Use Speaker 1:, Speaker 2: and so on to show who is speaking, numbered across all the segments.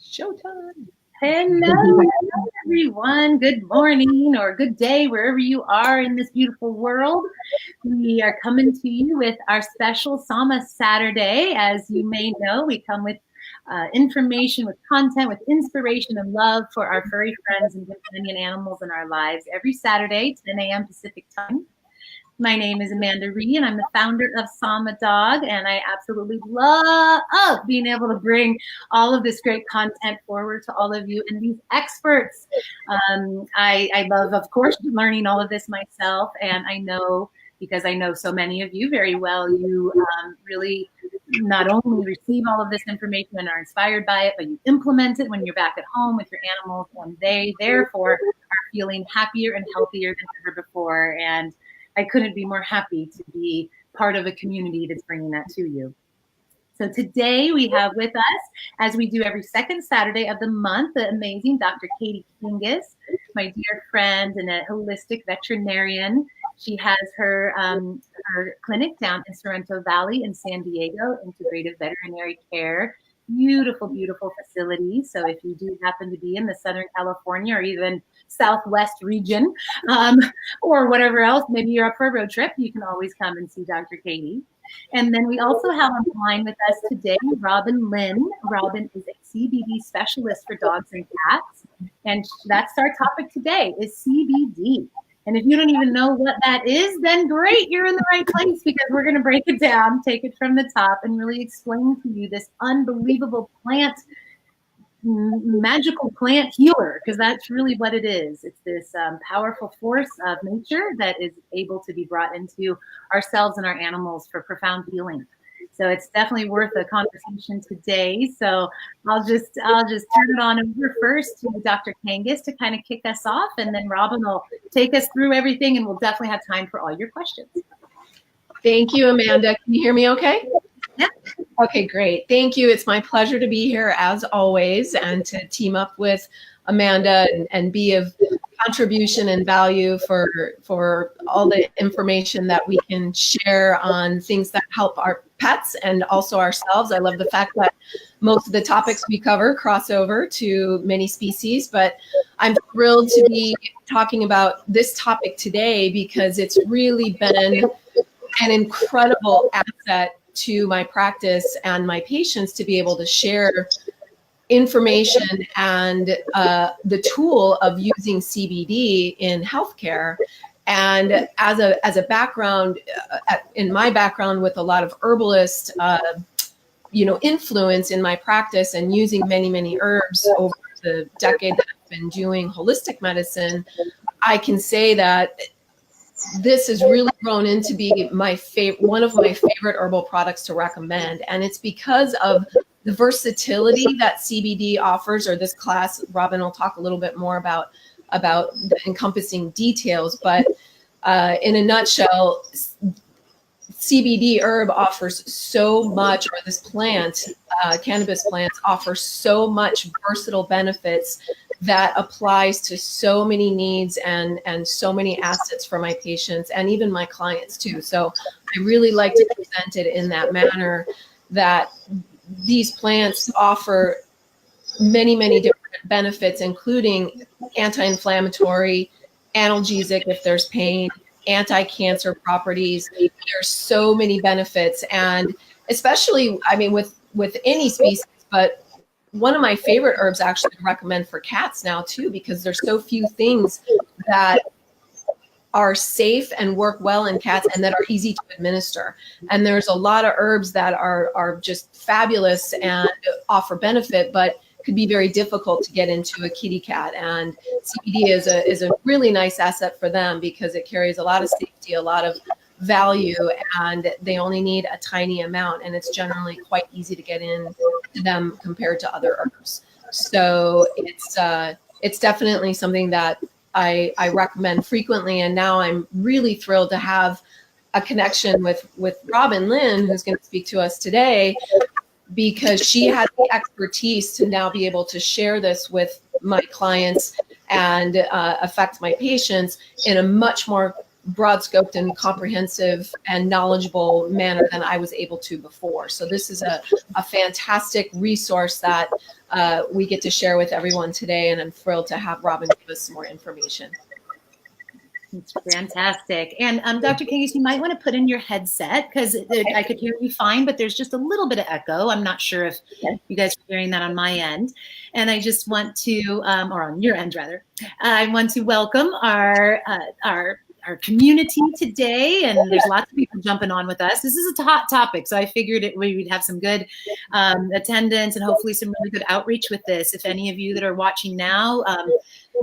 Speaker 1: Showtime.
Speaker 2: Hello, everyone. Good morning or good day, wherever you are in this beautiful world. We are coming to you with our special Sama Saturday. As you may know, we come with information, with content, with inspiration and love for our furry friends and companion animals in our lives every Saturday, 10 a.m. Pacific time. My name is Amanda Ree, and I'm the founder of Sama Dog, and I absolutely love being able to bring all of this great content forward to all of you and these experts. I love, of course, learning all of this myself, and I know, because I know so many of you very well, you really not only receive all of this information and are inspired by it, but you implement it when you're back at home with your animals, and they, therefore, are feeling happier and healthier than ever before. And I couldn't be more happy to be part of a community that's bringing that to you. So today we have with us, as we do every second Saturday of the month, the amazing Dr. Katie Kangas, my dear friend and a holistic veterinarian. She has her clinic down in Sorrento Valley in San Diego, Integrative Veterinary Care. Beautiful, beautiful facility. So if you do happen to be in the Southern California or even Southwest region or whatever else, maybe you're up for a road trip, you can always come and see Dr. Katie. And then we also have on the line with us today, Robbin Lynn. Robbin is a CBD specialist for dogs and cats. And that's our topic today, is CBD. And if you don't even know what that is, then great, you're in the right place, because we're going to break it down, take it from the top, and really explain to you this unbelievable plant, magical plant healer, because that's really what it is. It's this powerful force of nature that is able to be brought into ourselves and our animals for profound healing. So it's definitely worth a conversation today. So I'll just turn it on over first to Dr. Kangas to kind of kick us off, and then Robbin will take us through everything, and we'll definitely have time for all your questions.
Speaker 1: Thank you, Amanda. Can you hear me okay?
Speaker 2: Yeah.
Speaker 1: Okay, great. Thank you. It's my pleasure to be here as always, and to team up with Amanda and be of contribution and value for all the information that we can share on things that help our pets and also ourselves. I love the fact that most of the topics we cover cross over to many species, but I'm thrilled to be talking about this topic today because it's really been an incredible asset to my practice and my patients to be able to share information and the tool of using CBD in healthcare. And as a background, in my background with a lot of herbalist, influence in my practice and using many herbs over the decade that I've been doing holistic medicine, I can say that this has really grown into be one of my favorite herbal products to recommend. And it's because of the versatility that CBD offers, or this class. Robbin will talk a little bit more about the encompassing details, but in a nutshell, CBD herb offers so much, or this plant, cannabis plants offer so much versatile benefits that applies to so many needs and so many assets for my patients and even my clients too. So I really like to present it in that manner, that these plants offer many different benefits, including anti-inflammatory, analgesic if there's pain, anti-cancer properties. There's so many benefits, and especially, with any species, but one of my favorite herbs actually to recommend for cats now too, because there's so few things that are safe and work well in cats and that are easy to administer. And there's a lot of herbs that are just fabulous and offer benefit, but could be very difficult to get into a kitty cat. And CBD is a really nice asset for them because it carries a lot of safety, a lot of value, and they only need a tiny amount, and it's generally quite easy to get in to them compared to other herbs. So it's definitely something that I recommend frequently. And now I'm really thrilled to have a connection with Robbin Lynn, who's going to speak to us today, because she has the expertise to now be able to share this with my clients and affect my patients in a much more broad-scoped and comprehensive and knowledgeable manner than I was able to before. So this is a fantastic resource that we get to share with everyone today, and I'm thrilled to have Robbin give us some more information.
Speaker 2: It's fantastic. And Dr. Kangas, you might want to put in your headset because I could hear you fine, but there's just a little bit of echo. I'm not sure if you guys are hearing that on my end. And I just want to, or on your end rather, I want to welcome our community today, and there's lots of people jumping on with us. This is a hot topic, so I figured we would have some good attendance and hopefully some really good outreach with this. If any of you that are watching now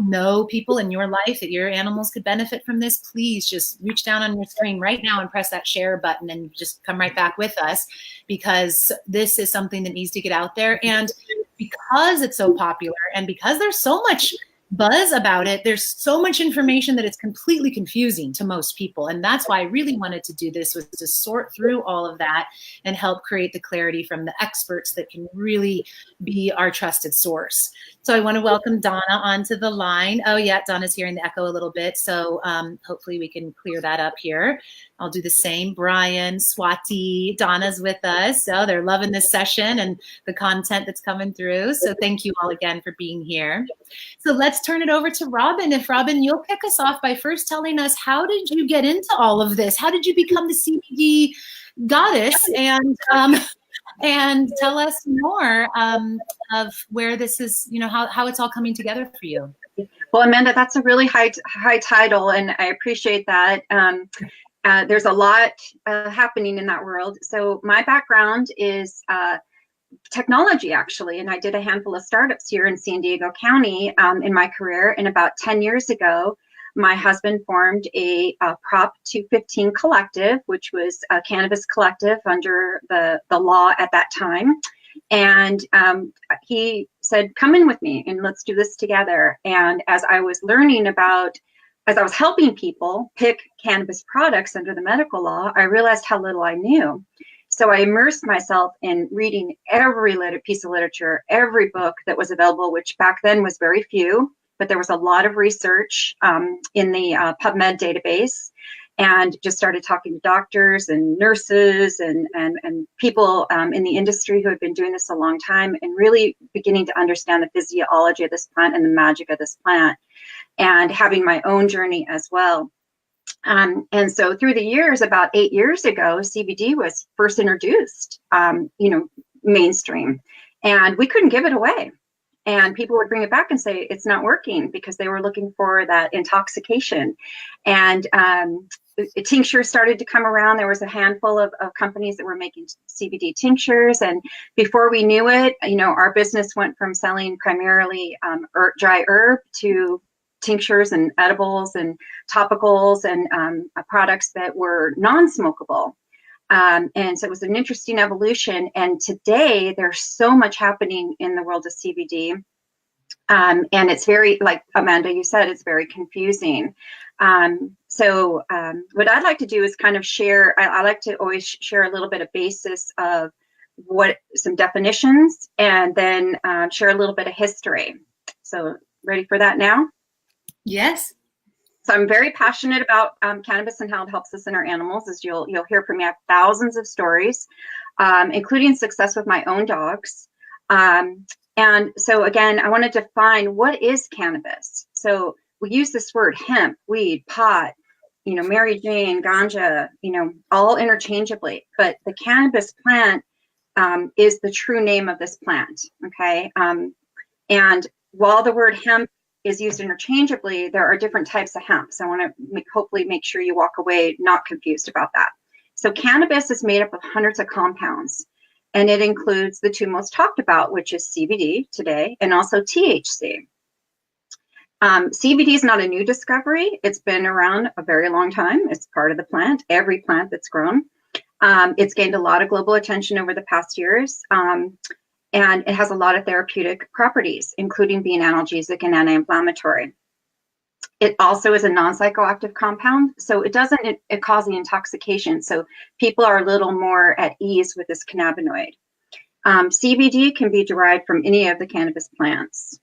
Speaker 2: know people in your life that your animals could benefit from this, please just reach down on your screen right now and press that share button and just come right back with us, because this is something that needs to get out there. And because it's so popular and because there's so much buzz about it, there's so much information that it's completely confusing to most people. And that's why I really wanted to do this, was to sort through all of that and help create the clarity from the experts that can really be our trusted source. So I want to welcome Donna onto the line. Oh yeah, Donna's hearing the echo a little bit. So hopefully we can clear that up here. I'll do the same. Brian, Swati, Donna's with us. So they're loving this session and the content that's coming through. So thank you all again for being here. So let's turn it over to Robbin. If Robbin, you'll kick us off by first telling us, how did you get into all of this? How did you become the CBD goddess? And tell us more of where this is, how it's all coming together for you.
Speaker 3: Well, Amanda, that's a really high title, and I appreciate that. There's a lot happening in that world. So my background is technology, actually, and I did a handful of startups here in San Diego County in my career. And about 10 years ago, my husband formed a Prop 215 collective, which was a cannabis collective under the law at that time. And he said, come in with me and let's do this together. And as I was helping people pick cannabis products under the medical law, I realized how little I knew. So I immersed myself in reading every piece of literature, every book that was available, which back then was very few, but there was a lot of research in the PubMed database, and just started talking to doctors and nurses and people in the industry who had been doing this a long time, and really beginning to understand the physiology of this plant and the magic of this plant, and having my own journey as well. And so through the years, about 8 years ago, CBD was first introduced, mainstream, and we couldn't give it away. And people would bring it back and say it's not working because they were looking for that intoxication. And tinctures started to come around. There was a handful of companies that were making CBD tinctures. And before we knew it, our business went from selling primarily dry herb to tinctures and edibles and topicals and products that were non-smokable. And so it was an interesting evolution. And today there's so much happening in the world of CBD. And it's very, like Amanda, you said, it's very confusing. So what I'd like to do is kind of share, I like to always share a little bit of basis of some definitions, and then share a little bit of history. So ready for that now?
Speaker 2: Yes.
Speaker 3: So I'm very passionate about cannabis and how it helps us and our animals. As you'll hear from me, I have thousands of stories, including success with my own dogs. And so again, I want to define what is cannabis. So we use this word hemp, weed, pot, Mary Jane, ganja, all interchangeably. But the cannabis plant is the true name of this plant. Okay. And while the word hemp is used interchangeably, there are different types of hemp. So I want to hopefully make sure you walk away not confused about that. So cannabis is made up of hundreds of compounds, and it includes the two most talked about, which is CBD today and also THC. CBD is not a new discovery. It's been around a very long time. It's part of the plant, every plant that's grown. It's gained a lot of global attention over the past years. And it has a lot of therapeutic properties, including being analgesic and anti-inflammatory. It also is a non-psychoactive compound, so it doesn't cause the intoxication. So people are a little more at ease with this cannabinoid. CBD can be derived from any of the cannabis plants.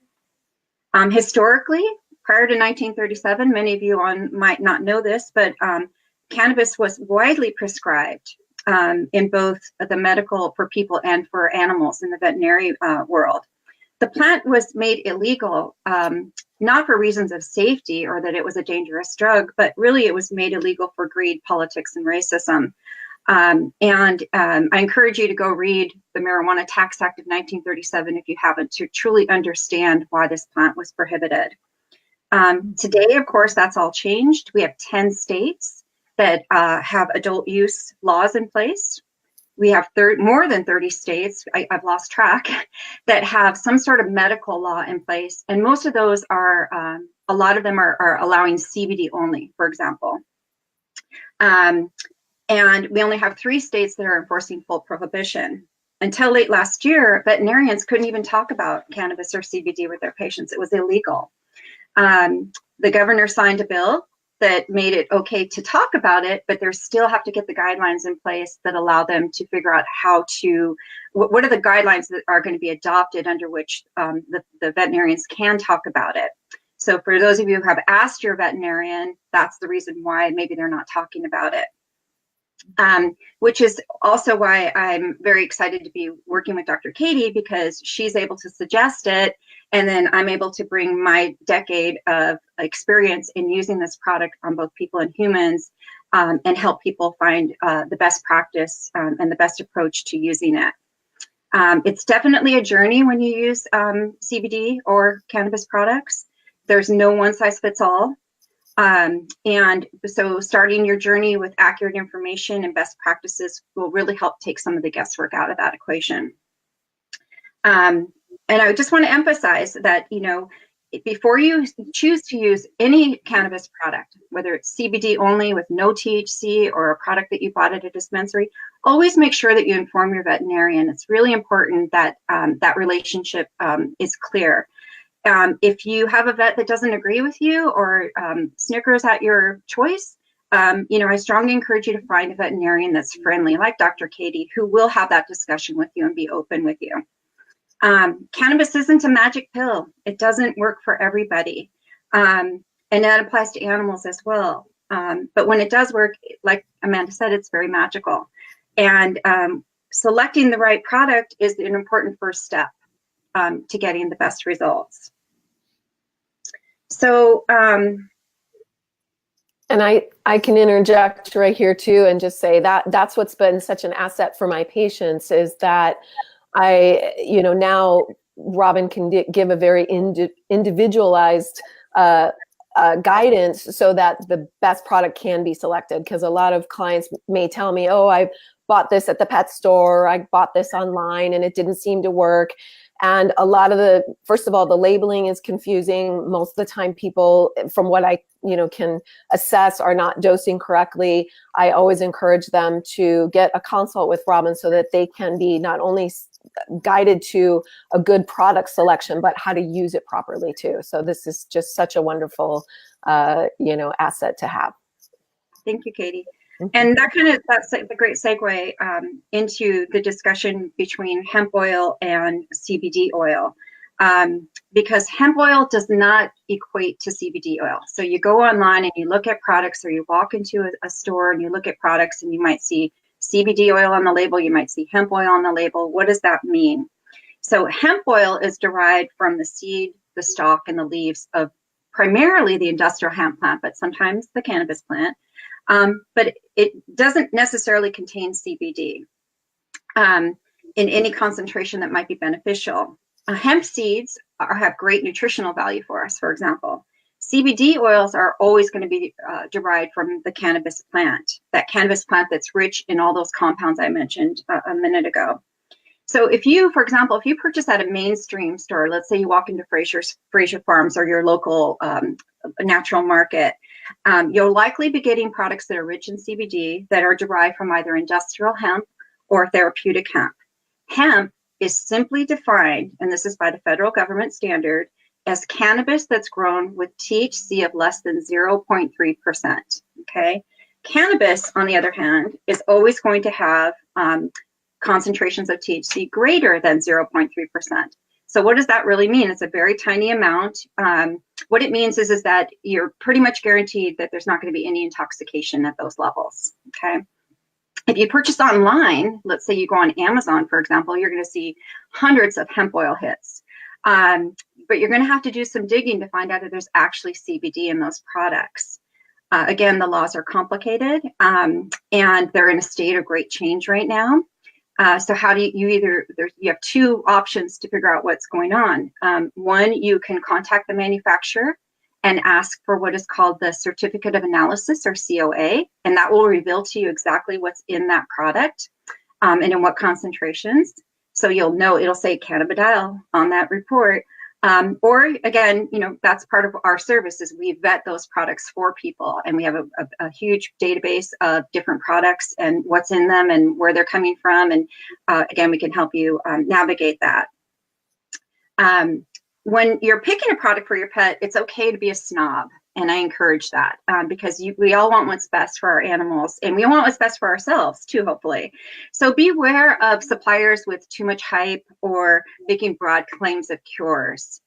Speaker 3: Historically, Prior to 1937, many of you might not know this, but cannabis was widely prescribed in both the medical for people and for animals in the veterinary world. The plant was made illegal, not for reasons of safety or that it was a dangerous drug, but really it was made illegal for greed, politics, and racism. I encourage you to go read the Marijuana Tax Act of 1937 if you haven't, to truly understand why this plant was prohibited. Today, of course, that's all changed. We have 10 states that have adult use laws in place. We have more than 30 states, I've lost track, that have some sort of medical law in place. And most of those are, a lot of them are allowing CBD only, for example. And we only have 3 states that are enforcing full prohibition. Until late last year, veterinarians couldn't even talk about cannabis or CBD with their patients. It was illegal. The governor signed a bill that made it okay to talk about it, but they still have to get the guidelines in place that allow them to figure out how to, what are the guidelines that are going to be adopted under which the veterinarians can talk about it. So for those of you who have asked your veterinarian, that's the reason why maybe they're not talking about it. Which is also why I'm very excited to be working with Dr. Katie, because she's able to suggest it, and then I'm able to bring my decade of experience in using this product on both people and humans, and help people find the best practice and the best approach to using it. It's definitely a journey when you use CBD or cannabis products. There's no one size fits all. And so starting your journey with accurate information and best practices will really help take some of the guesswork out of that equation. And I just want to emphasize that, you know, before you choose to use any cannabis product, whether it's CBD only with no THC or a product that you bought at a dispensary, always make sure that you inform your veterinarian. It's really important that that relationship is clear. If you have a vet that doesn't agree with you or snickers at your choice, you know, I strongly encourage you to find a veterinarian that's friendly, like Dr. Katie, who will have that discussion with you and be open with you. Cannabis isn't a magic pill. It doesn't work for everybody. And that applies to animals as well. But when it does work, like Amanda said, it's very magical. And selecting the right product is an important first step to getting the best results. So, and
Speaker 1: I can interject right here too, and just say that that's what's been such an asset for my patients, is that you know, now Robbin can give a very individualized guidance so that the best product can be selected. Because a lot of clients may tell me, oh, I bought this at the pet store, I bought this online and it didn't seem to work. And a lot of first of all, the labeling is confusing. Most of the time people, from what I can assess, are not dosing correctly. I always encourage them to get a consult with Robbin so that they can be not only guided to a good product selection, but how to use it properly too. So this is just such a wonderful, asset to have.
Speaker 3: Thank you, Katie. And that's a great segue into the discussion between hemp oil and CBD oil, because hemp oil does not equate to CBD oil. So you go online and you look at products, or you walk into a store and you look at products, and you might see CBD oil on the label, you might see hemp oil on the label. What does that mean? So hemp oil is derived from the seed, the stalk, and the leaves of primarily the industrial hemp plant, but sometimes the cannabis plant. But it doesn't necessarily contain CBD in any concentration that might be beneficial. Hemp seeds have great nutritional value for us, for example. CBD oils are always going to be derived from the cannabis plant, that cannabis plant that's rich in all those compounds I mentioned a minute ago. So if you, for example, if you purchase at a mainstream store, let's say you walk into Fraser Farms or your local natural market, you'll likely be getting products that are rich in CBD that are derived from either industrial hemp or therapeutic hemp. Hemp is simply defined, and this is by the federal government standard, as cannabis that's grown with THC of less than 0.3%, okay? Cannabis, on the other hand, is always going to have concentrations of THC greater than 0.3%. So what does that really mean? It's a very tiny amount. What it means is that you're pretty much guaranteed that there's not going to be any intoxication at those levels, okay? If you purchase online, let's say you go on Amazon, for example, you're going to see hundreds of hemp oil hits. But you're going to have to do some digging to find out if there's actually CBD in those products. Again, the laws are complicated, and they're in a state of great change right now. So how do you have two options to figure out what's going on. One, you can contact the manufacturer and ask for what is called the Certificate of Analysis, or COA, and that will reveal to you exactly what's in that product and in what concentrations. So you'll know, it'll say cannabidiol on that report. Or again, that's part of our service, is we vet those products for people, and we have a huge database of different products and what's in them and where they're coming from. And again, we can help you navigate that. When you're picking a product for your pet, it's okay to be a snob. And I encourage that because we all want what's best for our animals, and we want what's best for ourselves too, hopefully. So beware of suppliers with too much hype or making broad claims of cures.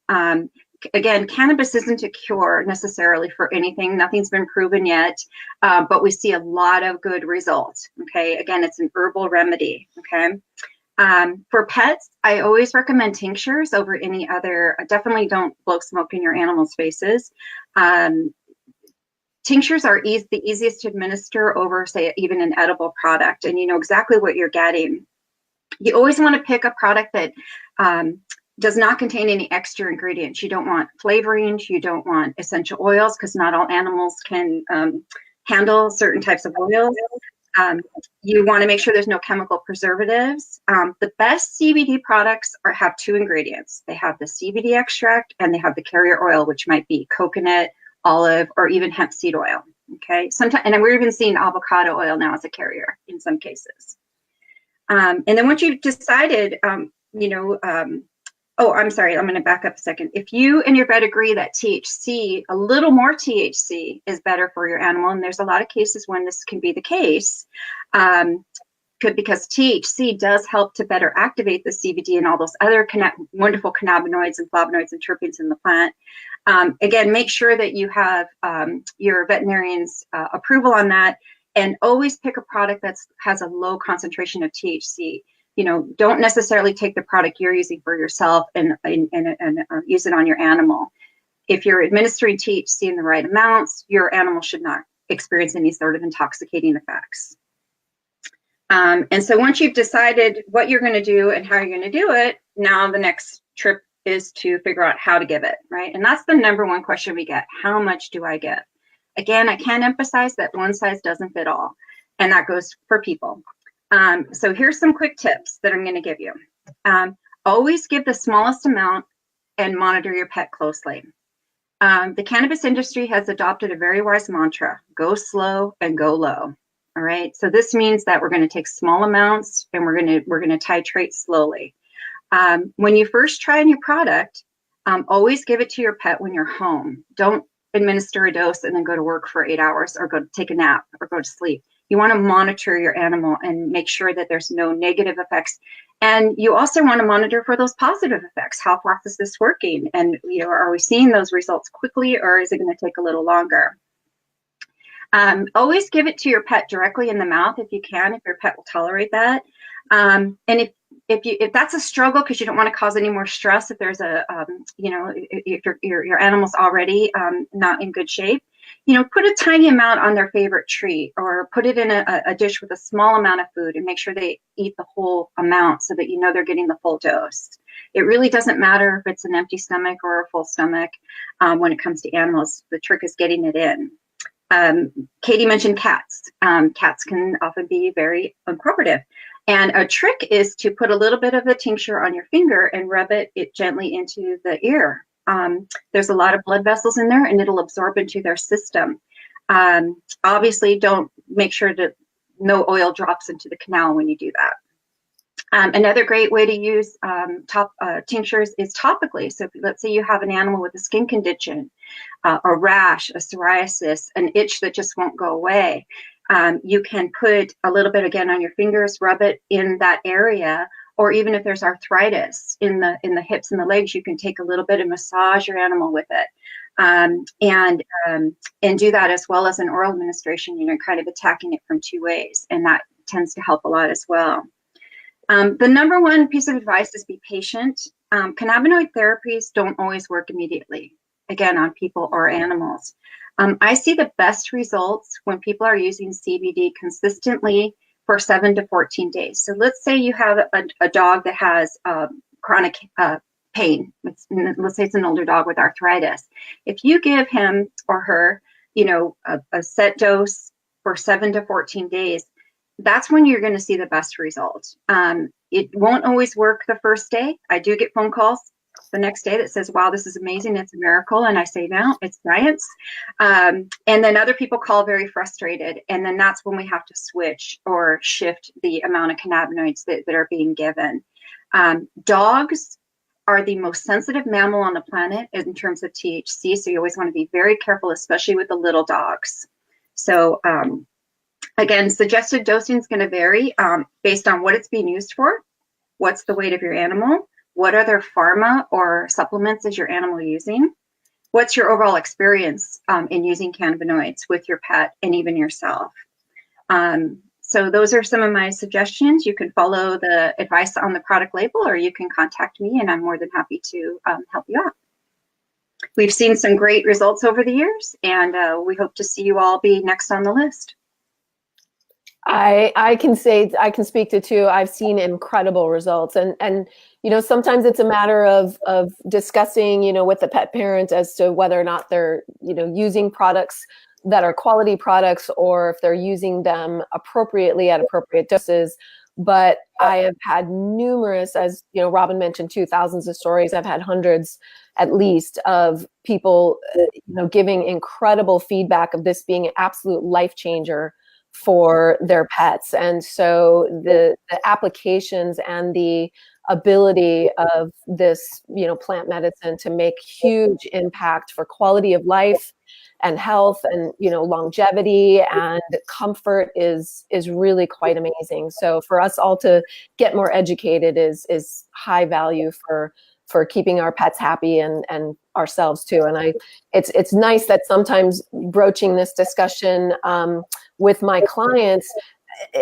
Speaker 3: Again, cannabis isn't a cure necessarily for anything. Nothing's been proven yet, but we see a lot of good results. Okay, again, it's an herbal remedy. Okay. For pets, I always recommend tinctures over any other. Definitely don't blow smoke in your animals' faces. Tinctures are the easiest to administer over, say, even an edible product, and you know exactly what you're getting. You always want to pick a product that does not contain any extra ingredients. You don't want flavorings. You don't want essential oils, because not all animals can handle certain types of oils. You want to make sure there's no chemical preservatives. The best CBD products have two ingredients. They have the CBD extract and they have the carrier oil, which might be coconut, olive, or even hemp seed oil. Okay, sometimes, and we're even seeing avocado oil now as a carrier in some cases. And then once you've decided, oh, I'm sorry, I'm going to back up a second. If you and your vet agree that THC, a little more THC, is better for your animal, and there's a lot of cases when this can be the case, because THC does help to better activate the CBD and all those other wonderful cannabinoids and flavonoids and terpenes in the plant. Again, make sure that you have your veterinarian's approval on that, and always pick a product that has a low concentration of THC. Don't necessarily take the product you're using for yourself and use it on your animal. If you're administering THC in the right amounts, your animal should not experience any sort of intoxicating effects. And so once you've decided what you're going to do and how you're going to do it, now the next trip is to figure out how to give it, right? And that's the number one question we get. How much do I give? Again, I can't emphasize that one size doesn't fit all, and that goes for people. So here's some quick tips that I'm going to give you. Always give the smallest amount and monitor your pet closely. The cannabis industry has adopted a very wise mantra: go slow and go low. All right. So this means that we're going to take small amounts and we're going to titrate slowly. When you first try a new product, always give it to your pet when you're home. Don't administer a dose and then go to work for 8 hours or go take a nap or go to sleep. You want to monitor your animal and make sure that there's no negative effects. And you also want to monitor for those positive effects. How fast is this working? And are we seeing those results quickly, or is it going to take a little longer? Always give it to your pet directly in the mouth if you can, if your pet will tolerate that. And if that's a struggle because you don't want to cause any more stress, if there's if your animal's already not in good shape, put a tiny amount on their favorite treat, or put it in a dish with a small amount of food and make sure they eat the whole amount so that they're getting the full dose. It really doesn't matter if it's an empty stomach or a full stomach when it comes to animals. The trick is getting it in. Katie mentioned cats. Cats can often be very uncooperative. And a trick is to put a little bit of the tincture on your finger and rub it gently into the ear. There's a lot of blood vessels in there, and it'll absorb into their system. Obviously, don't make sure that no oil drops into the canal when you do that. Another great way to use tinctures is topically. So let's say you have an animal with a skin condition, a rash, a psoriasis, an itch that just won't go away. You can put a little bit again on your fingers, rub it in that area, or even if there's arthritis in the hips and the legs, you can take a little bit and massage your animal with it. And do that as well as an oral administration, kind of attacking it from two ways. And that tends to help a lot as well. The number one piece of advice is be patient. Cannabinoid therapies don't always work immediately, again, on people or animals. I see the best results when people are using CBD consistently for 7 to 14 days. So let's say you have a dog that has chronic pain. Let's say it's an older dog with arthritis. If you give him or her, a set dose for 7 to 14 days, that's when you're going to see the best result. It won't always work the first day. I do get phone calls the next day that says, wow, this is amazing. It's a miracle. And I say, no, it's science. And then other people call very frustrated. And then that's when we have to switch or shift the amount of cannabinoids that are being given. Dogs are the most sensitive mammal on the planet in terms of THC. So you always want to be very careful, especially with the little dogs. So again, suggested dosing is going to vary based on what it's being used for, what's the weight of your animal, what other pharma or supplements is your animal using, what's your overall experience in using cannabinoids with your pet and even yourself. So those are some of my suggestions. You can follow the advice on the product label, or you can contact me and I'm more than happy to help you out. We've seen some great results over the years, and we hope to see you all be next on the list.
Speaker 1: I can speak to too. I've seen incredible results, and sometimes it's a matter of discussing with the pet parent as to whether or not they're using products that are quality products, or if they're using them appropriately at appropriate doses. But I have had numerous, as Robbin mentioned, thousands of stories. I've had hundreds at least of people giving incredible feedback of this being an absolute life changer for their pets. And so the applications and the ability of this, plant medicine to make huge impact for quality of life and health and, longevity and comfort is really quite amazing. So for us all to get more educated is high value for keeping our pets happy and ourselves too. And it's nice that sometimes broaching this discussion with my clients,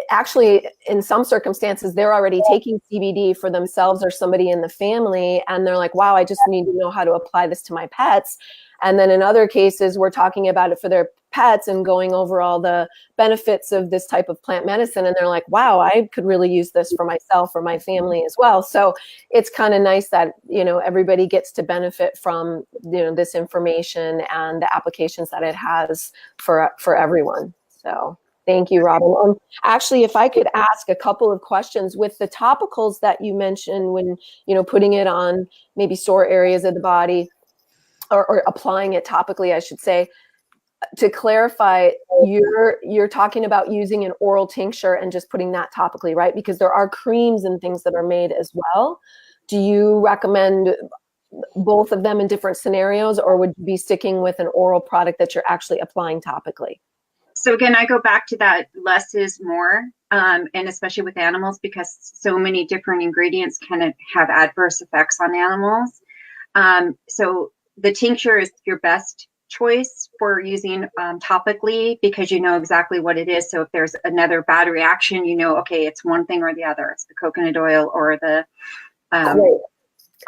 Speaker 1: actually, in some circumstances, they're already taking CBD for themselves or somebody in the family, and they're like, wow, I just need to know how to apply this to my pets. And then in other cases, we're talking about it for their pets and going over all the benefits of this type of plant medicine. And they're like, wow, I could really use this for myself or my family as well. So it's kind of nice that, everybody gets to benefit from, this information and the applications that it has for everyone. So thank you, Robbin. Actually, if I could ask a couple of questions with the topicals that you mentioned when, putting it on maybe sore areas of the body, or applying it topically, I should say. To clarify, you're talking about using an oral tincture and just putting that topically, right? Because there are creams and things that are made as well. Do you recommend both of them in different scenarios, or would you be sticking with an oral product that you're actually applying topically?
Speaker 3: So again, I go back to that less is more, and especially with animals, because so many different ingredients can have adverse effects on animals. So the tincture is your best choice for using topically, because you know exactly what it is. So if there's another bad reaction, okay, it's one thing or the other. It's the coconut oil or the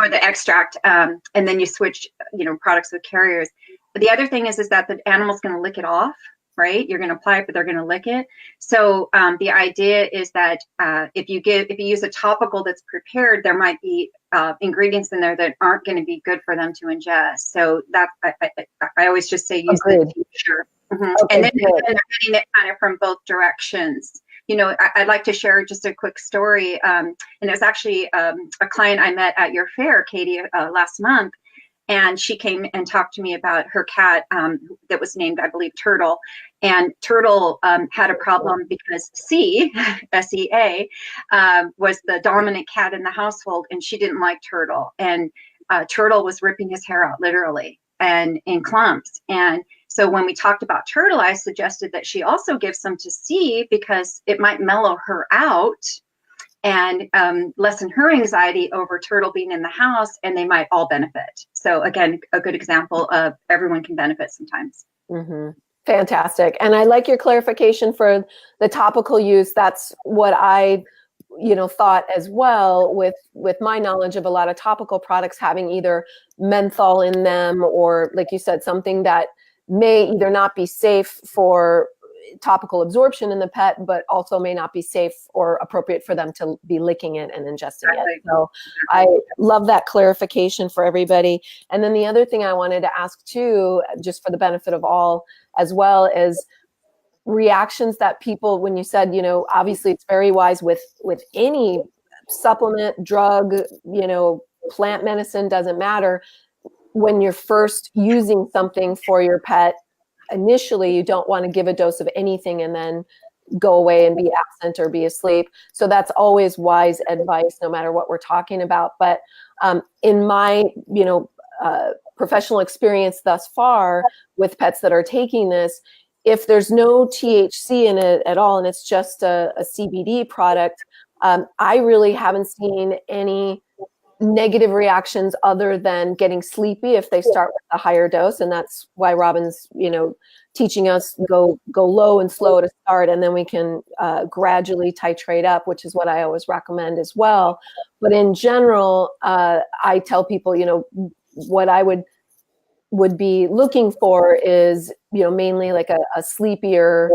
Speaker 3: extract, and then you switch, products with carriers. But the other thing is that the animal's going to lick it off, right? You're going to apply it, but they're going to lick it. So the idea is that if you use a topical that's prepared, there might be ingredients in there that aren't going to be good for them to ingest. So that I always just say use the tincture. Mm-hmm.
Speaker 1: Okay,
Speaker 3: and then they're getting it kind of from both directions. I'd like to share just a quick story. And it was actually a client I met at your fair, Katie, last month. And she came and talked to me about her cat that was named, I believe, Turtle. And Turtle had a problem because S-E-A, was the dominant cat in the household, and she didn't like Turtle. And Turtle was ripping his hair out, literally, and in clumps. And so when we talked about Turtle, I suggested that she also give some to C, because it might mellow her out. and lessen her anxiety over Turtle being in the house, and they might all benefit. So again, a good example of everyone can benefit sometimes.
Speaker 1: Mm-hmm. Fantastic. And I like your clarification for the topical use. That's what I, thought as well, with my knowledge of a lot of topical products having either menthol in them, or like you said, something that may either not be safe for topical absorption in the pet, but also may not be safe or appropriate for them to be licking it and ingesting it. So I love that clarification for everybody. And then the other thing I wanted to ask too, just for the benefit of all as well, is reactions that people, when you said, obviously it's very wise with any supplement, drug, plant medicine, doesn't matter. When you're first using something for your pet, initially you don't want to give a dose of anything and then go away and be absent or be asleep. So that's always wise advice, no matter what we're talking about. But in my, professional experience thus far with pets that are taking this, if there's no THC in it at all, and it's just a CBD product, I really haven't seen any negative reactions other than getting sleepy if they start with a higher dose. And that's why Robbin's, teaching us go low and slow to start, and then we can gradually titrate up, which is what I always recommend as well. But in general, I tell people, what I would be looking for is, mainly like a sleepier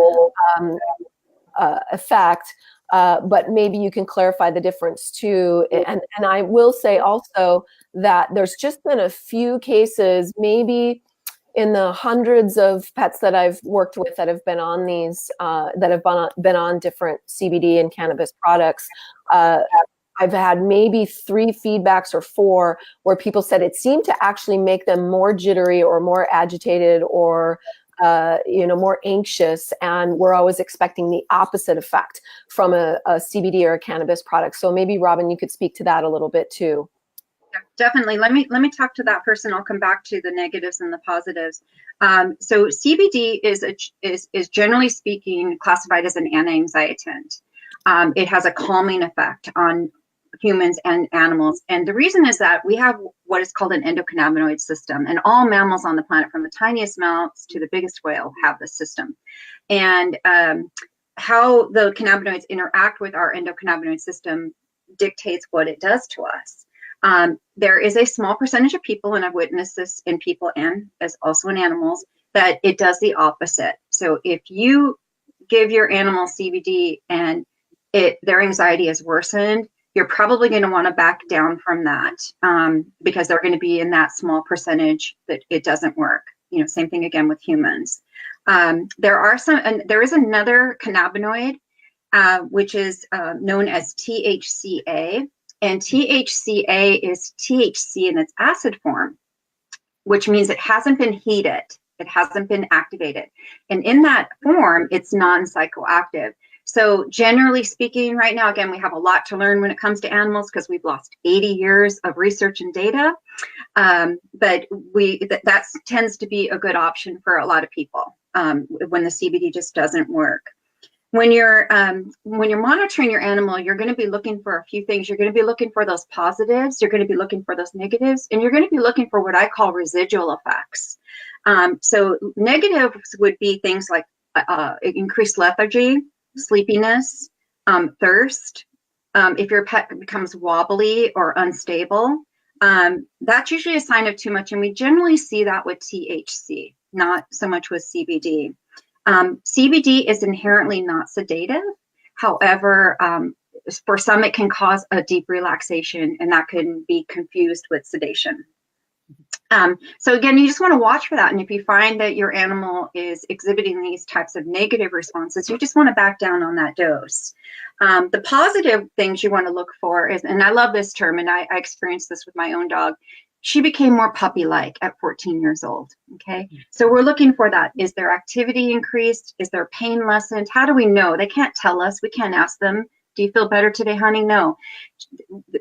Speaker 1: effect. But maybe you can clarify the difference too. And I will say also that there's just been a few cases, maybe in the hundreds of pets that I've worked with that have been on these, that have been on different CBD and cannabis products. I've had maybe 3 feedbacks or 4 where people said it seemed to actually make them more jittery or more agitated or more anxious, and we're always expecting the opposite effect from a CBD or a cannabis product. So maybe Robbin, you could speak to that a little bit too.
Speaker 3: Yeah, definitely. Let me talk to that person. I'll come back to the negatives and the positives. So CBD is generally speaking classified as an anti-anxietant. It has a calming effect on humans and animals. And the reason is that we have what is called an endocannabinoid system, and all mammals on the planet, from the tiniest mouse to the biggest whale, have this system. And how the cannabinoids interact with our endocannabinoid system dictates what it does to us. There is a small percentage of people, and I've witnessed this in people and as also in animals, that it does the opposite. So if you give your animal CBD and their anxiety is worsened, you're probably going to want to back down from that, because they're going to be in that small percentage that it doesn't work. Same thing again with humans. There is another cannabinoid, which is known as THCA, and THCA is THC in its acid form, which means it hasn't been heated, it hasn't been activated, and in that form, it's non-psychoactive. So generally speaking, right now, again, we have a lot to learn when it comes to animals because we've lost 80 years of research and data. But that tends to be a good option for a lot of people when the CBD just doesn't work. When you're monitoring your animal, you're going to be looking for a few things. You're going to be looking for those positives. You're going to be looking for those negatives, and you're going to be looking for what I call residual effects. So negatives would be things like increased lethargy, sleepiness, thirst. If your pet becomes wobbly or unstable, that's usually a sign of too much. And we generally see that with THC, not so much with CBD. CBD is inherently not sedative. However, for some, it can cause a deep relaxation, and that can be confused with sedation. So again, you just want to watch for that. And if you find that your animal is exhibiting these types of negative responses, you just want to back down on that dose. The positive things you want to look for is, and I love this term, and I experienced this with my own dog, she became more puppy-like at 14 years old, okay? So we're looking for that. Is their activity increased? Is their pain lessened? How do we know? They can't tell us. We can't ask them, do you feel better today, honey? No.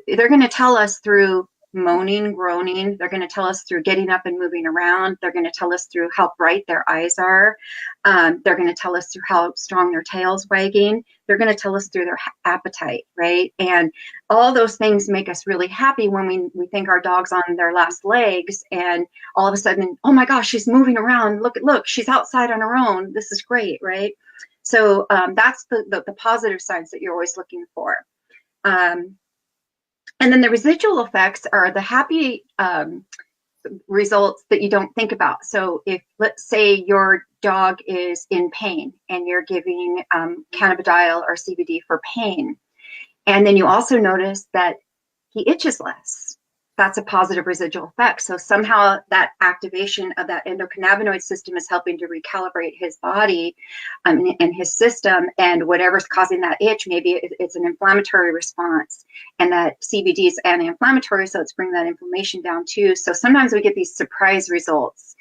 Speaker 3: They're going to tell us through moaning, groaning. They're going to tell us through getting up and moving around. They're going to tell us through how bright their eyes are. They're going to tell us through how strong their tail's wagging. They're going to tell us through their appetite, right? And all those things make us really happy when we think our dog's on their last legs, and all of a sudden, oh my gosh, she's moving around. Look, she's outside on her own. This is great, right? So that's the positive signs that you're always looking for. And then the residual effects are the happy results that you don't think about. So if, let's say, your dog is in pain and you're giving cannabidiol or CBD for pain, and then you also notice that he itches less, that's a positive residual effect. So somehow that activation of that endocannabinoid system is helping to recalibrate his body and his system, and whatever's causing that itch, maybe it's an inflammatory response, and that CBD is anti-inflammatory, so it's bringing that inflammation down too. So sometimes we get these surprise results,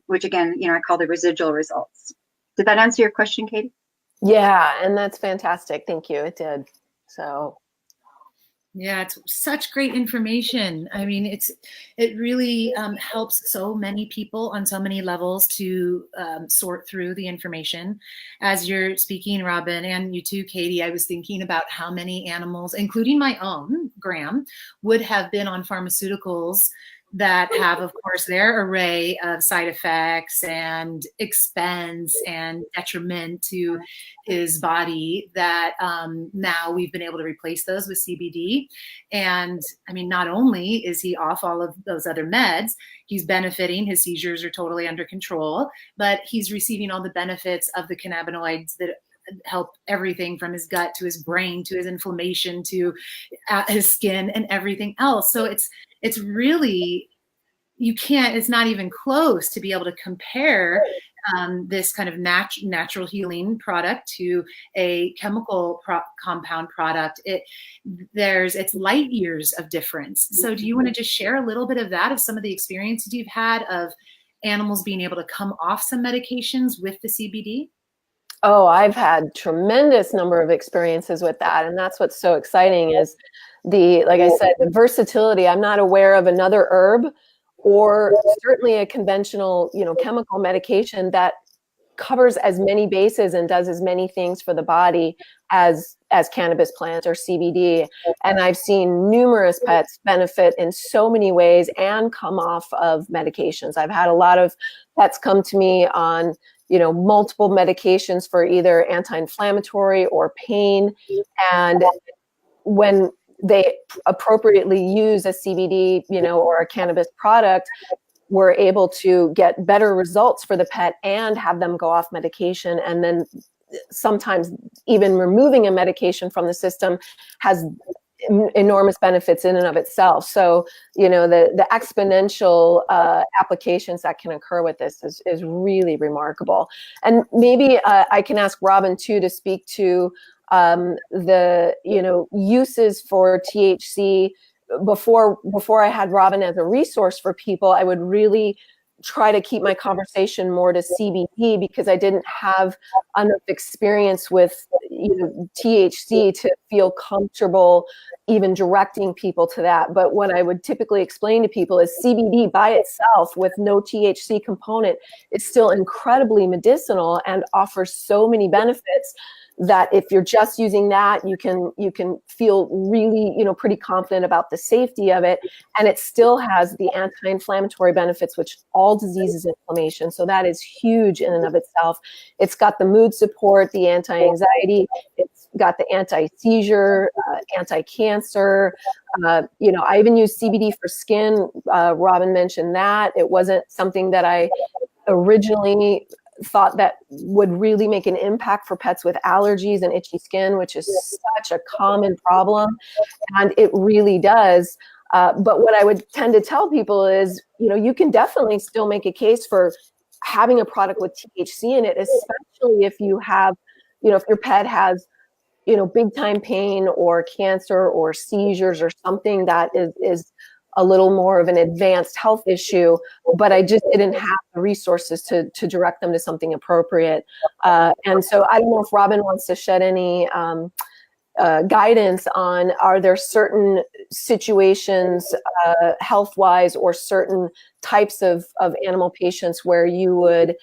Speaker 3: which again, I call the residual results. Did that answer your question, Katie?
Speaker 4: Yeah, and that's fantastic. Thank you. It did. So.
Speaker 2: Yeah, it's such great information. I mean, it really helps so many people on so many levels to sort through the information. As you're speaking, Robbin, and you too, Katie, I was thinking about how many animals, including my own, Graham, would have been on pharmaceuticals that have, of course, their array of side effects and expense and detriment to his body, that now we've been able to replace those with CBD. And I mean, not only is he off all of those other meds, he's benefiting, his seizures are totally under control, but he's receiving all the benefits of the cannabinoids that help everything from his gut to his brain to his inflammation to his skin and everything else. So it's really, it's not even close to be able to compare this kind of natural healing product to a chemical compound product. It's light years of difference. So do you want to just share a little bit of that, of some of the experiences you've had of animals being able to come off some medications with the CBD?
Speaker 4: Oh, I've had tremendous number of experiences with that. And that's what's so exciting is like I said, the versatility. I'm not aware of another herb or certainly a conventional, chemical medication that covers as many bases and does as many things for the body as cannabis plants or CBD. And I've seen numerous pets benefit in so many ways and come off of medications. I've had a lot of pets come to me on multiple medications for either anti-inflammatory or pain. And when they appropriately use a CBD, or a cannabis product, we're able to get better results for the pet and have them go off medication. And then sometimes even removing a medication from the system has enormous benefits in and of itself. So, the exponential applications that can occur with this is really remarkable. And maybe I can ask Robbin too to speak to the uses for THC. Before I had Robbin as a resource for people, I would really try to keep my conversation more to CBD because I didn't have enough experience with THC to feel comfortable even directing people to that. But what I would typically explain to people is CBD by itself with no THC component is still incredibly medicinal and offers so many benefits that if you're just using that, you can feel really, pretty confident about the safety of it. And it still has the anti-inflammatory benefits, which all disease is inflammation. So that is huge in and of itself. It's got the mood support, the anti-anxiety, it's got the anti-seizure, anti-cancer. I even use CBD for skin. Robbin mentioned that. It wasn't something that I originally thought that would really make an impact for pets with allergies and itchy skin, which is such a common problem. And it really does. But what I would tend to tell people is, you can definitely still make a case for having a product with THC in it, especially if you have, if your pet has, big time pain or cancer or seizures or something that is a little more of an advanced health issue, but I just didn't have the resources to direct them to something appropriate. And so I don't know if Robbin wants to shed any guidance on, are there certain situations health-wise or certain types of animal patients where you would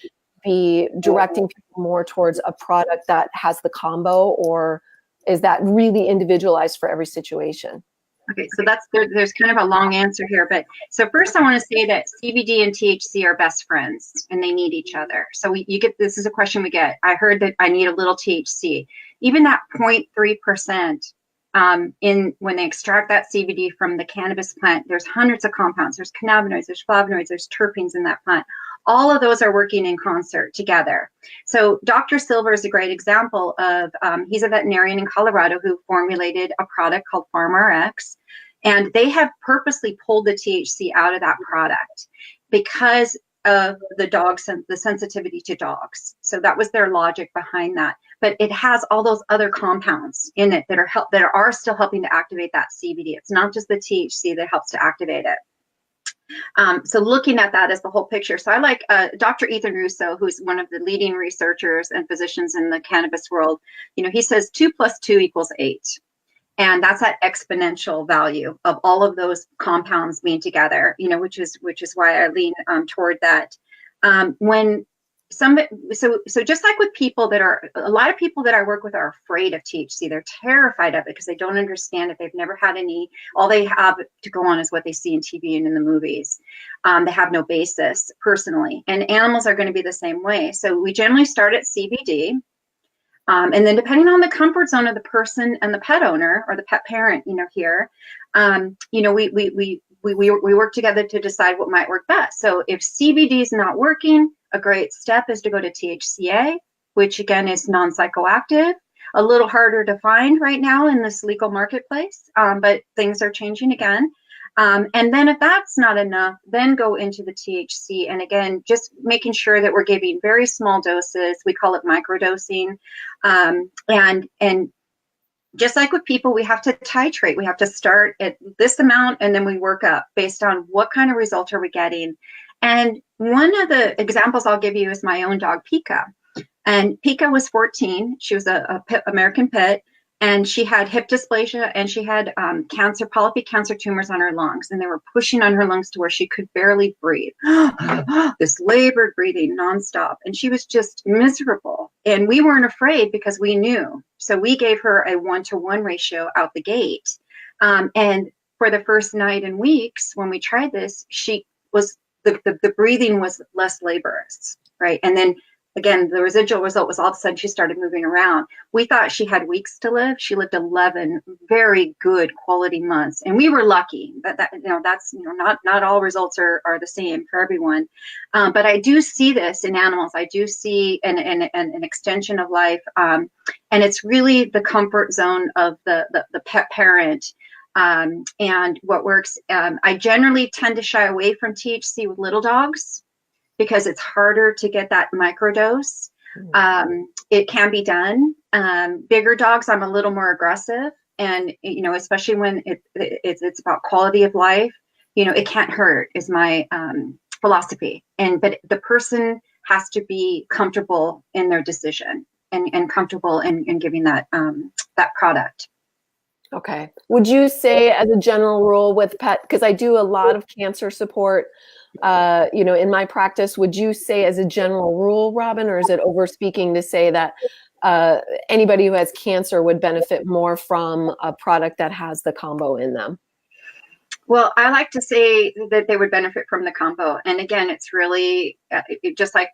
Speaker 4: be directing people more towards a product that has the combo, or is that really individualized for every situation?
Speaker 3: Okay, so there's kind of a long answer here, but so first I want to say that CBD and THC are best friends and they need each other. So you get, this is a question we get. I heard that I need a little THC. Even that 0.3%, when they extract that CBD from the cannabis plant, there's hundreds of compounds. There's cannabinoids, there's flavonoids, there's terpenes in that plant. All of those are working in concert together. So Dr. Silver is a great example of, he's a veterinarian in Colorado who formulated a product called PharmRx, and they have purposely pulled the THC out of that product because of the sensitivity to dogs. So that was their logic behind that. But it has all those other compounds in it that are still helping to activate that CBD. It's not just the THC that helps to activate it. So looking at that as the whole picture. So I like Dr. Ethan Russo, who's one of the leading researchers and physicians in the cannabis world. You know, he says 2 + 2 = 8. And that's that exponential value of all of those compounds being together, you know, which is why I lean toward that. So just like with people a lot of people that I work with are afraid of THC. They're terrified of it because they don't understand it. They've never had all they have to go on is what they see in TV and in the movies. They have no basis personally. And animals are going to be the same way. So we generally start at CBD. And then depending on the comfort zone of the person and the pet owner or the pet parent, you know, here, you know, we work together to decide what might work best. So if CBD is not working, a great step is to go to THCA, which again is non-psychoactive, a little harder to find right now in this legal marketplace, but things are changing again. And then if that's not enough, then go into the THC. And again, just making sure that we're giving very small doses. We call it microdosing. And just like with people, we have to titrate. We have to start at this amount and then we work up based on what kind of results are we getting. And one of the examples I'll give you is my own dog, Pika. And Pika was 14. She was a American pit. And she had hip dysplasia and she had polyp cancer tumors on her lungs, and they were pushing on her lungs to where she could barely breathe. This labored breathing nonstop. And she was just miserable. And we weren't afraid because we knew. So we gave her a 1-to-1 ratio out the gate. And for the first night and weeks when we tried this, the breathing was less laborious, right? And then again, the residual result was all of a sudden she started moving around. We thought she had weeks to live. She lived 11 very good quality months, and we were lucky. Not all results are the same for everyone. But I do see this in animals. I do see an extension of life, and it's really the comfort zone of the pet parent. And what works. I generally tend to shy away from THC with little dogs, because it's harder to get that microdose. It can be done. Bigger dogs, I'm a little more aggressive. And, you know, especially when it's about quality of life, you know, it can't hurt is my philosophy. But the person has to be comfortable in their decision and comfortable in giving that product.
Speaker 4: Okay. Would you say as a general rule with pet, because I do a lot of cancer support, you know, in my practice, would you say as a general rule, Robbin, or is it overspeaking to say that anybody who has cancer would benefit more from a product that has the combo in them?
Speaker 3: Well, I like to say that they would benefit from the combo. And again, it's really just like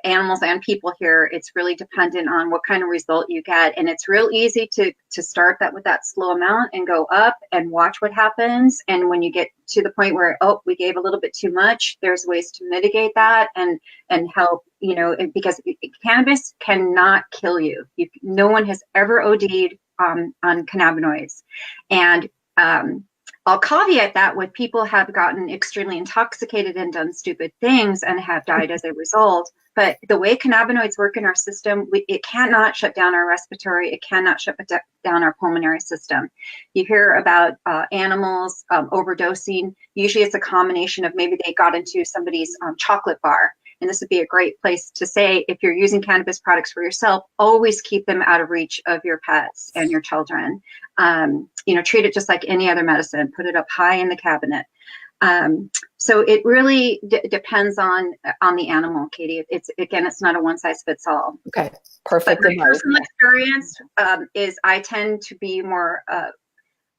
Speaker 3: animals and people here, it's really dependent on what kind of result you get. And it's real easy to start that with that slow amount and go up and watch what happens. And when you get to the point where, we gave a little bit too much, there's ways to mitigate that and help, you know, because cannabis cannot kill you. No one has ever OD'd on cannabinoids. And I'll caveat that with people have gotten extremely intoxicated and done stupid things and have died as a result. But the way cannabinoids work in our system, it cannot shut down our respiratory. It cannot shut down our pulmonary system. You hear about animals overdosing. Usually it's a combination of maybe they got into somebody's chocolate bar and this would be a great place to say, if you're using cannabis products for yourself, always keep them out of reach of your pets and your children. Treat it just like any other medicine. Put it up high in the cabinet. So it really depends on the animal, Katie. It's not a one size fits all.
Speaker 4: Okay, perfect.
Speaker 3: But my personal experience is I tend to be more.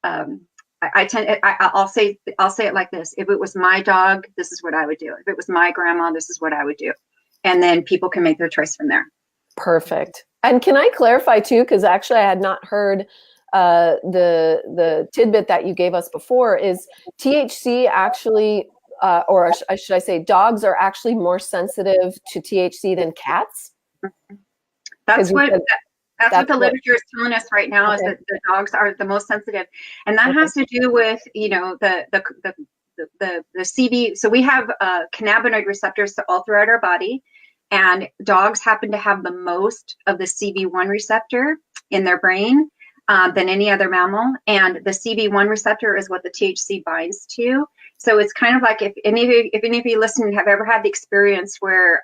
Speaker 3: I'll say it like this: if it was my dog, this is what I would do. If it was my grandma, this is what I would do. And then people can make their choice from there.
Speaker 4: Perfect. And can I clarify too? Because actually, I had not heard the tidbit that you gave us before. Is THC actually, or should I say, dogs are actually more sensitive to THC than cats?
Speaker 3: That's what the literature is telling us right now, is that the dogs are the most sensitive, and that has to do with the CB. So we have cannabinoid receptors all throughout our body, and dogs happen to have the most of the CB1 receptor in their brain than any other mammal, and the CB1 receptor is what the THC binds to. So it's kind of like if any of you listening have ever had the experience where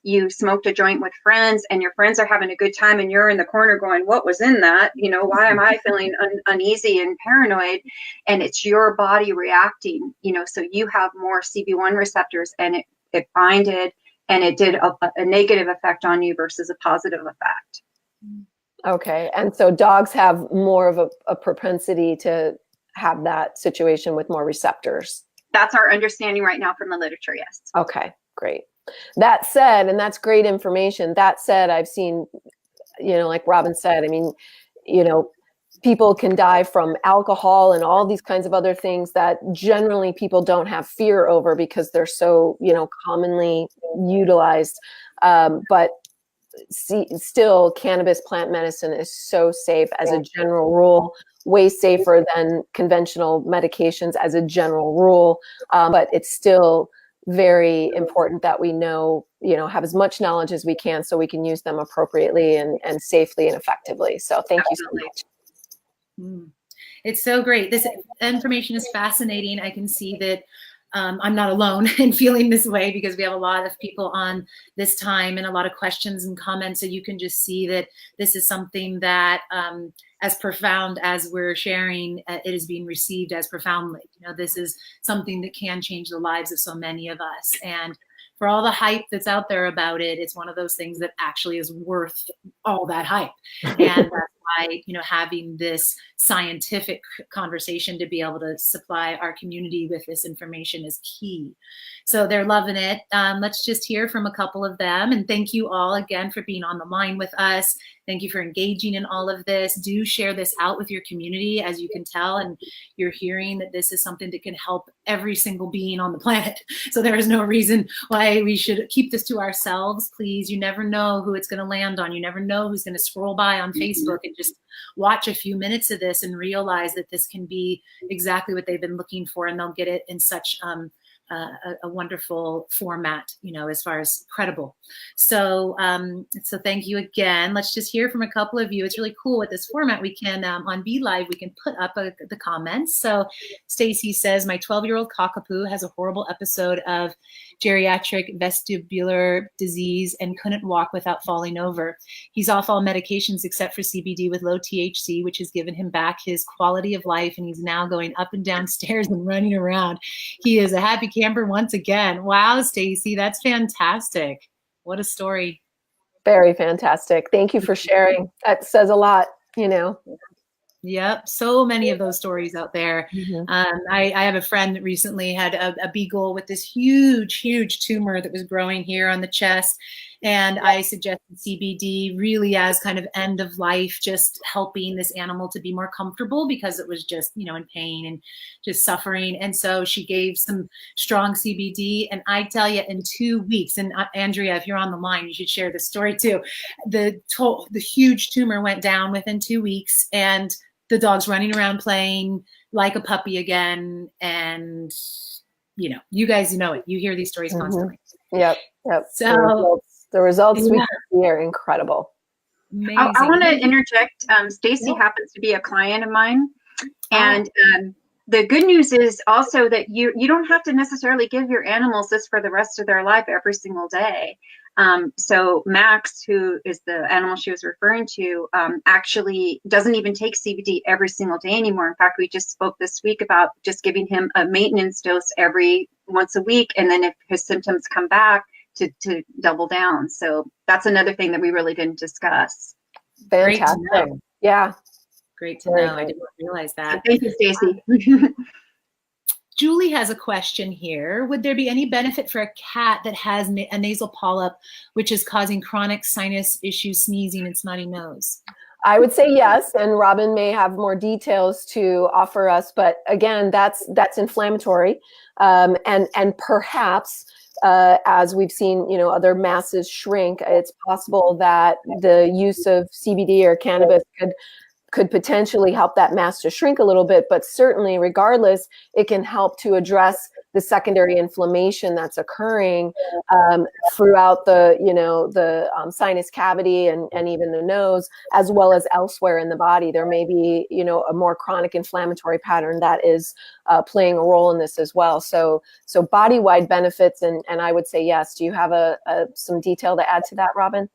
Speaker 3: you smoked a joint with friends and your friends are having a good time and you're in the corner going, what was in that? Why am I feeling uneasy and paranoid? And it's your body reacting, so you have more CB1 receptors, and it binded, and it did a negative effect on you versus a positive effect.
Speaker 4: Okay. And so dogs have more of a propensity to have that situation with more receptors.
Speaker 3: That's our understanding right now from the literature, yes.
Speaker 4: Okay, great. That said, and that's great information. That said, I've seen, like Robbin said, people can die from alcohol and all these kinds of other things that generally people don't have fear over because they're so, commonly utilized. But still, cannabis plant medicine is so safe as a general rule, way safer than conventional medications as a general rule. But it's still very important that we know, have as much knowledge as we can so we can use them appropriately and safely and effectively. So thank you so much.
Speaker 2: It's so great. This information is fascinating. I can see that I'm not alone in feeling this way, because we have a lot of people on this time and a lot of questions and comments. So you can just see that this is something that, as profound as we're sharing, it is being received as profoundly. This is something that can change the lives of so many of us. And for all the hype that's out there about it, it's one of those things that actually is worth all that hype. And that's why, having this scientific conversation to be able to supply our community with this information is key. So they're loving it. Let's just hear from a couple of them. And thank you all again for being on the line with us. Thank you for engaging in all of this. Do share this out with your community, as you can tell, and you're hearing that this is something that can help every single being on the planet. So there is no reason why we should keep this to ourselves. Please, you never know who it's going to land on. You never know who's going to scroll by on Facebook and just watch a few minutes of this and realize that this can be exactly what they've been looking for, and they'll get it in such a wonderful format, as far as credible. So thank you again. Let's just hear from a couple of you. It's really cool with this format. We can, on Be Live, we can put up the comments. So Stacy says, my 12-year-old cockapoo has a horrible episode of geriatric vestibular disease and couldn't walk without falling over. He's off all medications except for CBD with low THC, which has given him back his quality of life, and he's now going up and down stairs and running around. He is a happy camper once again. Wow, Stacy, that's fantastic. What a story.
Speaker 4: Very fantastic. Thank you for sharing. That says a lot,
Speaker 2: Yep, so many of those stories out there.
Speaker 4: Mm-hmm.
Speaker 2: I have a friend that recently had a beagle with this huge tumor that was growing here on the chest. And I suggested CBD really as kind of end of life, just helping this animal to be more comfortable, because it was just, in pain and just suffering. And so she gave some strong CBD. And I tell you, in 2 weeks, and Andrea, if you're on the line, you should share this story too. The huge tumor went down within 2 weeks, and the dog's running around playing like a puppy again. And, you guys know it. You hear these stories constantly.
Speaker 4: Yep.
Speaker 2: So
Speaker 4: the results we see are incredible.
Speaker 2: Amazing.
Speaker 3: I want to interject. Stacy happens to be a client of mine, and the good news is also that you don't have to necessarily give your animals this for the rest of their life every single day. So Max, who is the animal she was referring to, actually doesn't even take CBD every single day anymore. In fact, we just spoke this week about just giving him a maintenance dose every once a week, and then if his symptoms come back, to double down. So that's another thing that we really didn't discuss.
Speaker 4: Fantastic. Yeah.
Speaker 2: Great to know. I didn't realize that.
Speaker 3: Thank you, Stacy.
Speaker 2: Julie has a question here. Would there be any benefit for a cat that has a nasal polyp, which is causing chronic sinus issues, sneezing, and snotty nose?
Speaker 4: I would say yes, and Robbin may have more details to offer us. But again, that's inflammatory, and perhaps as we've seen, other masses shrink. It's possible that the use of CBD or cannabis could potentially help that mass to shrink a little bit, but certainly regardless, it can help to address the secondary inflammation that's occurring throughout the sinus cavity and even the nose, as well as elsewhere in the body. There may be, a more chronic inflammatory pattern that is playing a role in this as well. So body-wide benefits, and I would say yes. Do you have some detail to add to that, Robbin?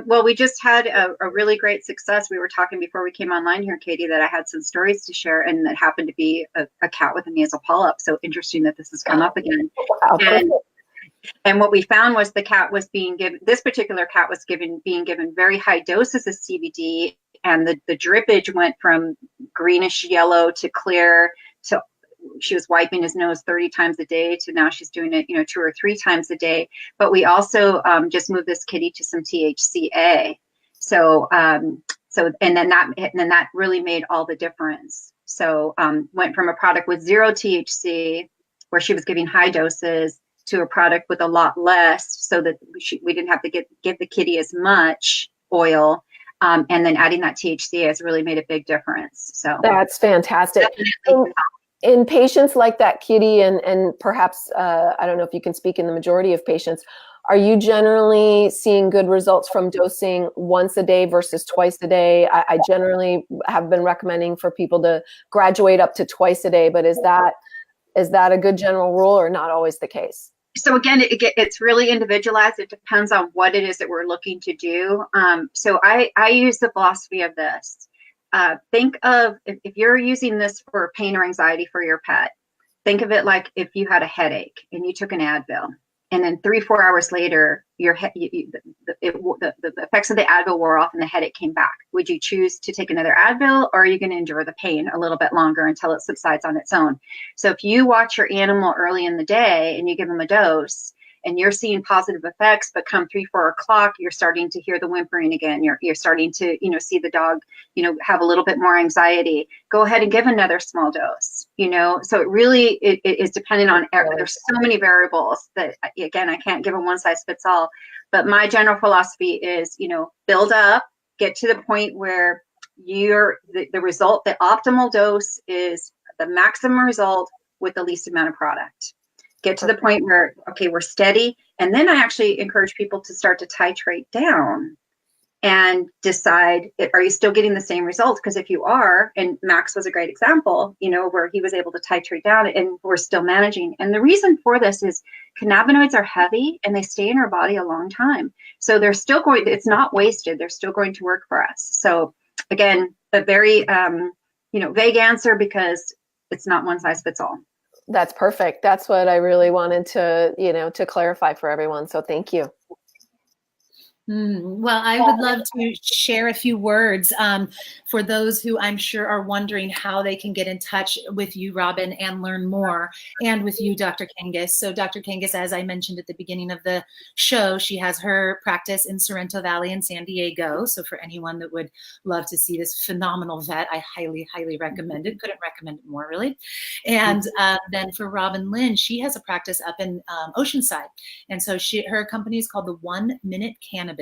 Speaker 3: Well, we just had a really great success. We were talking before we came online here, Katie, that I had some stories to share, and that happened to be a cat with a nasal polyp. So interesting that this has come up again.
Speaker 4: Wow,
Speaker 3: and what we found was the cat was this particular cat was being given very high doses of CBD, and the drippage went from greenish yellow to clear to, she was wiping his nose 30 times a day, to now she's doing it, 2 or 3 times a day. But we also just moved this kitty to some THCA. So and then that really made all the difference. So went from a product with 0 THC, where she was giving high doses, to a product with a lot less, so that we didn't have to give the kitty as much oil. And then adding that THCA has really made a big difference. So
Speaker 4: that's fantastic. In patients like that kitty, and perhaps, I don't know if you can speak in the majority of patients, are you generally seeing good results from dosing once a day versus twice a day? I generally have been recommending for people to graduate up to twice a day, but is that a good general rule, or not always the case?
Speaker 3: So again, it's really individualized. It depends on what it is that we're looking to do. So I use the philosophy of this. Think of, if you're using this for pain or anxiety for your pet, think of it like if you had a headache and you took an Advil, and then 3-4 hours later, the effects of the Advil wore off and the headache came back. Would you choose to take another Advil, or are you going to endure the pain a little bit longer until it subsides on its own? So if you watch your animal early in the day and you give them a dose, and you're seeing positive effects, but come 3-4 o'clock, you're starting to hear the whimpering again. You're starting to, see the dog, have a little bit more anxiety. Go ahead and give another small dose, So it really it is dependent on, there's so many variables that, again, I can't give a one size fits all. But my general philosophy is, build up, get to the point where the result, the optimal dose is the maximum result with the least amount of product. Get to the point where, okay, we're steady. And then I actually encourage people to start to titrate down and decide, are you still getting the same results? Because if you are, and Max was a great example, where he was able to titrate down and we're still managing. And the reason for this is cannabinoids are heavy and they stay in our body a long time. So they're still it's not wasted. They're still going to work for us. So again, a very, vague answer, because it's not one size fits all.
Speaker 4: That's perfect. That's what I really wanted to clarify for everyone. So thank you.
Speaker 2: Well, I would love to share a few words for those who I'm sure are wondering how they can get in touch with you, Robbin, and learn more, and with you, Dr. Kangas. So Dr. Kangas, as I mentioned at the beginning of the show, she has her practice in Sorrento Valley in San Diego. So for anyone that would love to see this phenomenal vet, I highly, highly recommend it. Couldn't recommend it more, really. And then for Robbin Lynn, she has a practice up in Oceanside. And so her company is called the 1 Minute Cannabist.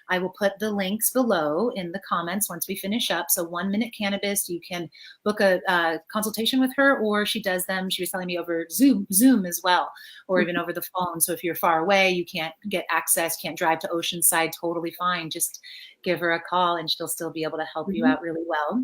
Speaker 2: I will put the links below in the comments once we finish up. So 1 Minute Cannabist, you can book a consultation with her, or she does them, she was telling me, over Zoom as well, or even over the phone. So if you're far away, you can't get access, can't drive to Oceanside, totally fine. Just give her a call and she'll still be able to help you out really well.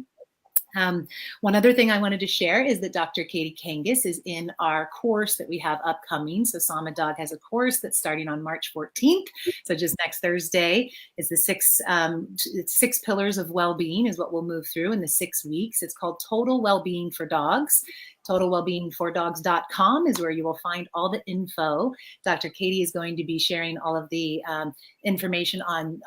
Speaker 2: One other thing I wanted to share is that Dr. Katie Kangas is in our course that we have upcoming. So Sama Dog has a course that's starting on March 14th. So just next Thursday is the six pillars of well-being is what we'll move through in the 6 weeks. It's called Total Wellbeing for Dogs. TotalWellbeingForDogs.com is where you will find all the info. Dr. Katie is going to be sharing all of the information on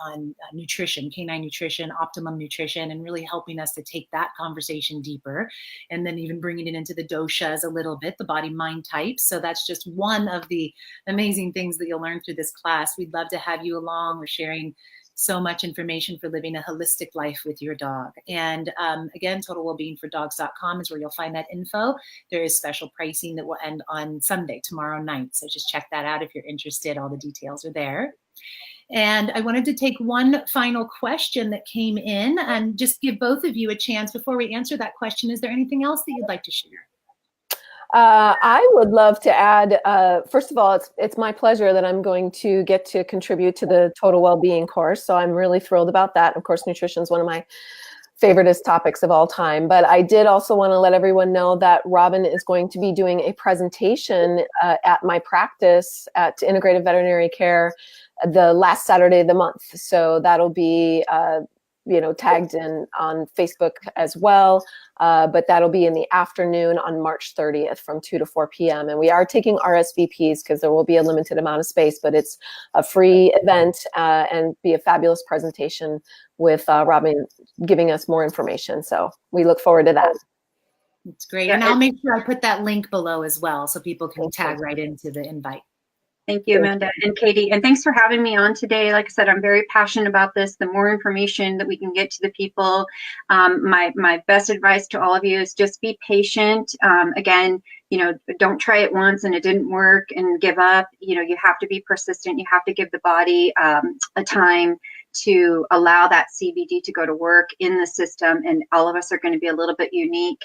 Speaker 2: nutrition, canine nutrition, optimum nutrition, and really helping us to take that conversation deeper, and then even bringing it into the doshas a little bit, the body-mind types. So that's just one of the amazing things that you'll learn through this class. We'd love to have you along. We're sharing so much information for living a holistic life with your dog. And again, TotalWellbeingForDogs.com is where you'll find that info. There is special pricing that will end on Sunday, tomorrow night. So just check that out if you're interested. All the details are there. And I wanted to take one final question that came in and just give both of you a chance before we answer that question. Is there anything else that you'd like to share?
Speaker 4: I would love to add, first of all, it's my pleasure that I'm going to get to contribute to the Total Wellbeing course. So I'm really thrilled about that. Of course, nutrition is one of my favoriteest topics of all time. But I did also want to let everyone know that Robbin is going to be doing a presentation at my practice at Integrative Veterinary Care the last Saturday of the month. So that'll be tagged in on Facebook as well. But that'll be in the afternoon on March 30th from 2 to 4 p.m. And we are taking RSVPs because there will be a limited amount of space, but it's a free event and be a fabulous presentation with Robbin giving us more information. So we look forward to that.
Speaker 2: It's great. And I'll make sure I put that link below as well so people can tag right into the invite.
Speaker 3: Thank you, Amanda and Katie. And thanks for having me on today. Like I said, I'm very passionate about this. The more information that we can get to the people, my best advice to all of you is just be patient. Again, don't try it once and it didn't work and give up. You have to be persistent. You have to give the body a time to allow that CBD to go to work in the system. And all of us are going to be a little bit unique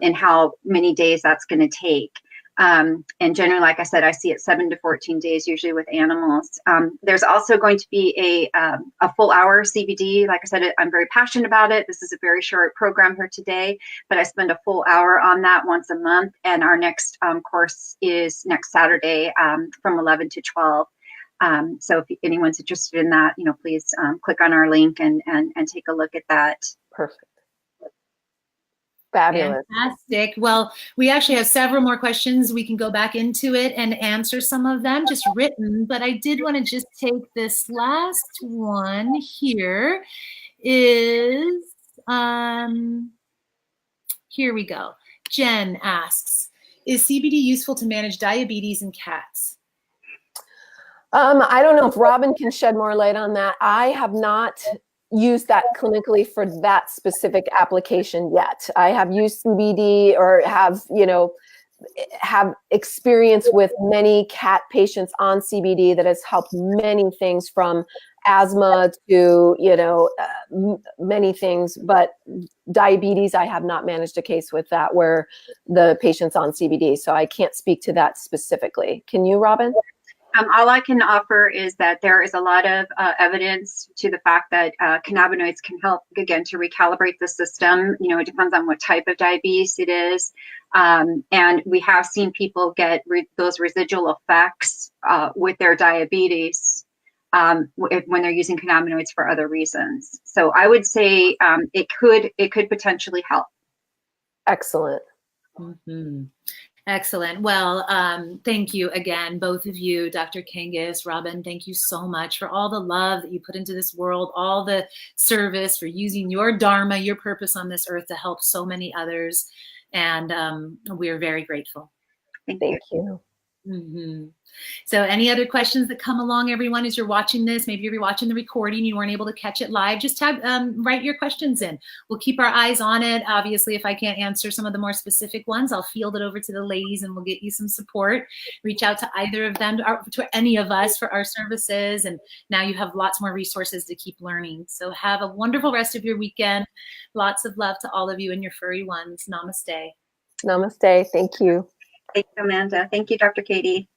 Speaker 3: in how many days that's going to take. And generally, like I said, I see it 7 to 14 days, usually with animals. There's also going to be a full hour CBD. Like I said, I'm very passionate about it. This is a very short program here today, but I spend a full hour on that once a month. And our next course is next Saturday from 11 to 12. So if anyone's interested in that, please click on our link and take a look at that.
Speaker 4: Perfect. Fabulous.
Speaker 2: Fantastic. Well, we actually have several more questions. We can go back into it and answer some of them just written, but I did want to just take this last one here is, here we go. Jen asks, is CBD useful to manage diabetes in cats?
Speaker 4: I don't know if Robbin can shed more light on that. I have not used that clinically for that specific application yet. I have used CBD or have experience with many cat patients on CBD that has helped many things from asthma to, many things, but diabetes, I have not managed a case with that where the patient's on CBD. So I can't speak to that specifically. Can you, Robbin?
Speaker 3: All I can offer is that there is a lot of evidence to the fact that cannabinoids can help, again, to recalibrate the system. It depends on what type of diabetes it is. And we have seen people get those residual effects with their diabetes when they're using cannabinoids for other reasons. So I would say it could potentially help.
Speaker 4: Excellent.
Speaker 2: Mm-hmm. Excellent. Well, thank you again, both of you, Dr. Kangas, Robbin, thank you so much for all the love that you put into this world, all the service, for using your dharma, your purpose on this earth to help so many others. And we are very grateful.
Speaker 3: Thank you.
Speaker 2: Mm-hmm. So any other questions that come along, everyone, as you're watching this? Maybe you're watching the recording, you weren't able to catch it live, just write your questions in. We'll keep our eyes on it. Obviously, if I can't answer some of the more specific ones, I'll field it over to the ladies and we'll get you some support. Reach out to either of them or to any of us for our services. And now you have lots more resources to keep learning. So have a wonderful rest of your weekend. Lots of love to all of you and your furry ones. Namaste.
Speaker 4: Namaste. Thank you.
Speaker 3: Thank you, Amanda. Thank you, Dr. Katie.